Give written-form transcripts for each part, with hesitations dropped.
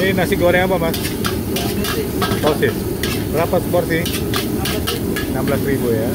Ini nasi goreng apa mas? Sosis. Berapa porsi? 16.000 ya.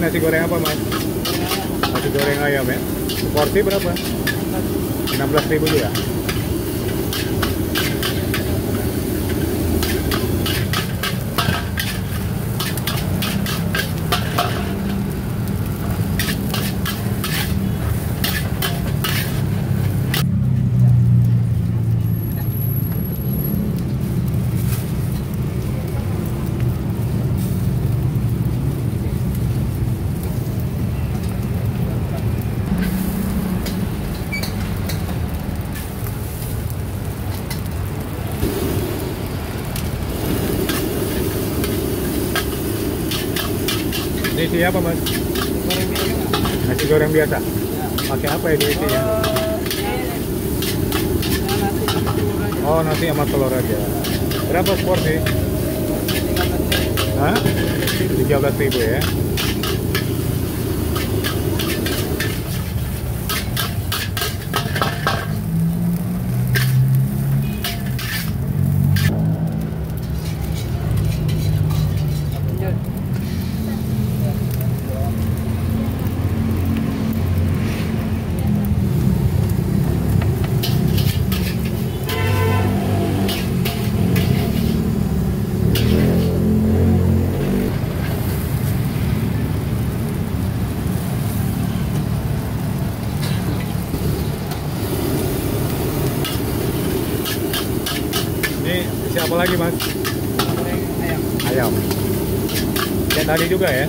Nasi goreng apa mas? Nasi goreng ayam ya? Porsi berapa? 16.000 juga? Ini isi apa mas? Nasi goreng biasa? Pakai apa itu isinya? Oh nasi sama telur aja. Berapa porsi? Hah? 13.000 ya? Siapa lagi mas? Ayam. Kayak tadi juga ya?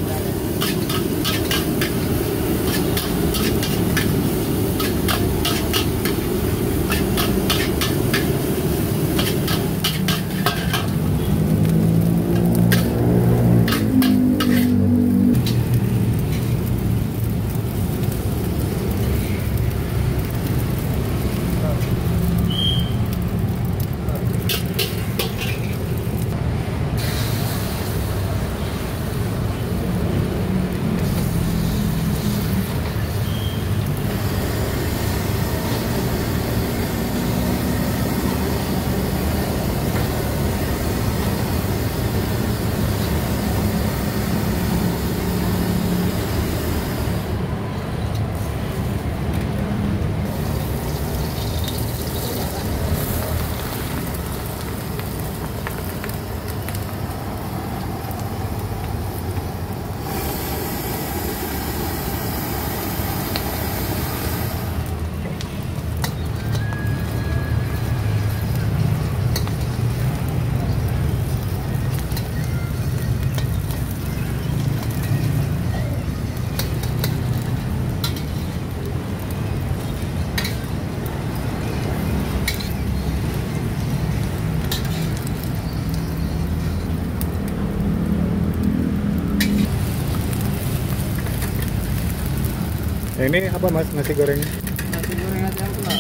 Ini apa mas nasi gorengnya? Nasi goreng hati rempah.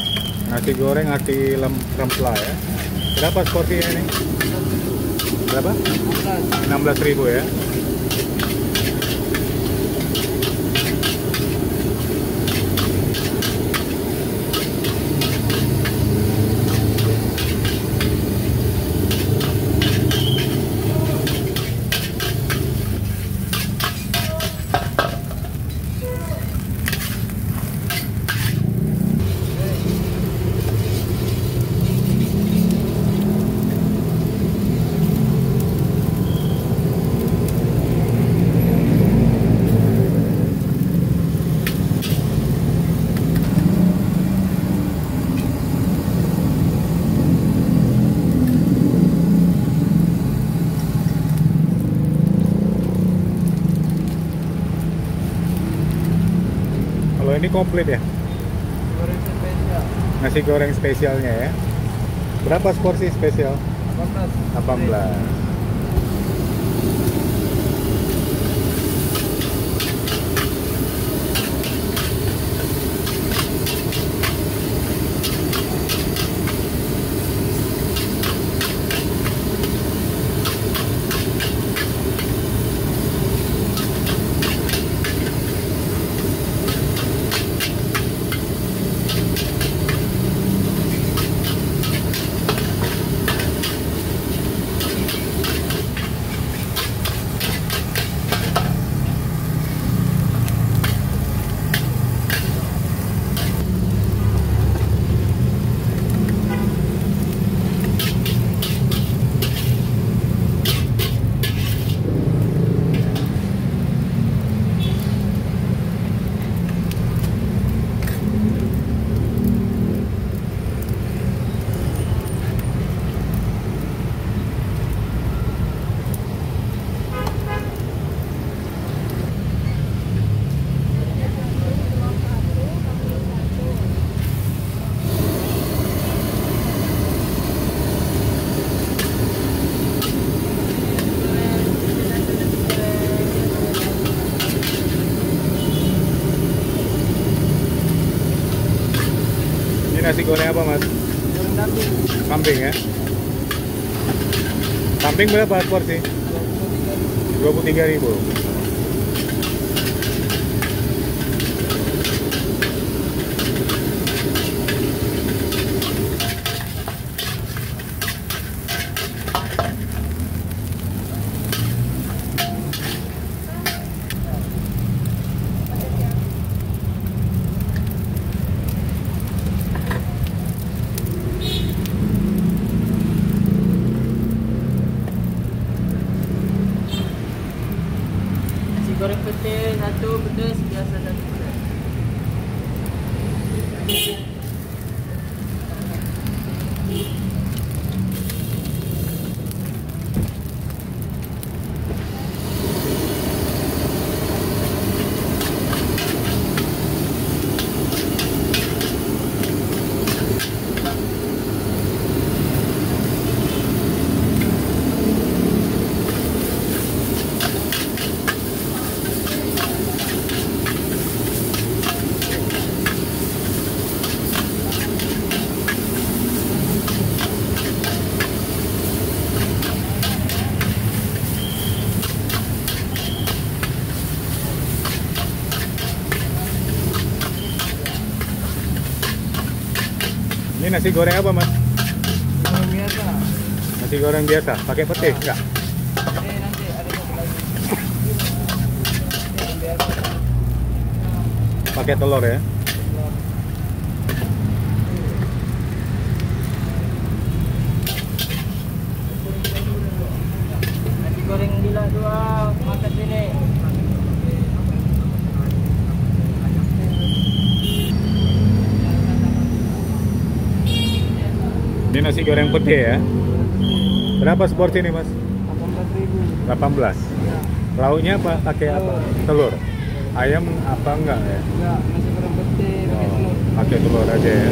Nasi goreng hati rempah ya. Berapa porsinya ini? Berapa? 16.000 ya. Oh, ini komplit ya? Goreng spesial. Nasi goreng spesialnya ya. Berapa porsi spesial? 18. 18. Nasi goreng apa mas? Goreng kambing. Kambing ya? Kambing berapa porsi? 23.000. Goreng putih satu, pedas biasa satu. Ini nasi goreng apa mas? Goreng biasa. Nasi goreng biasa, pakai peti enggak? Nanti ada satu lagi. Goreng biasa. Pakai telur ya? Nasi goreng gila dua, makan sini. Ini nasi goreng putih ya? Berapa seporsi ini mas? 18.000. 18. Ya. Lauknya apa? Pakai apa? Telur. Ayam apa enggak ya? Enggak, nasi goreng putih pakai Oh, telur. pakai telur aja ya.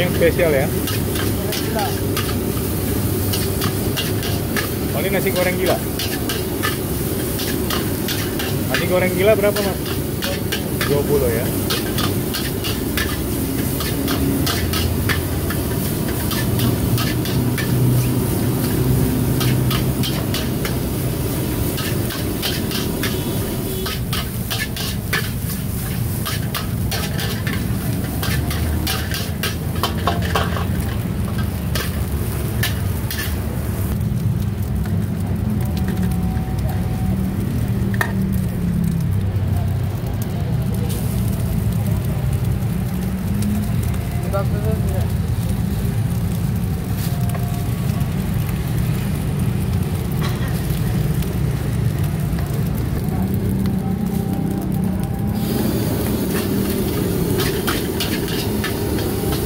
Ini yang spesial ya. Oh, ini nasi goreng gila. Nasi goreng gila berapa, Mas? 20 ya.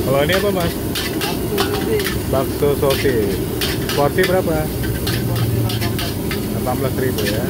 Kalau ini apa, Mas? Bakso sosis. Porsi berapa? 18.000 ya.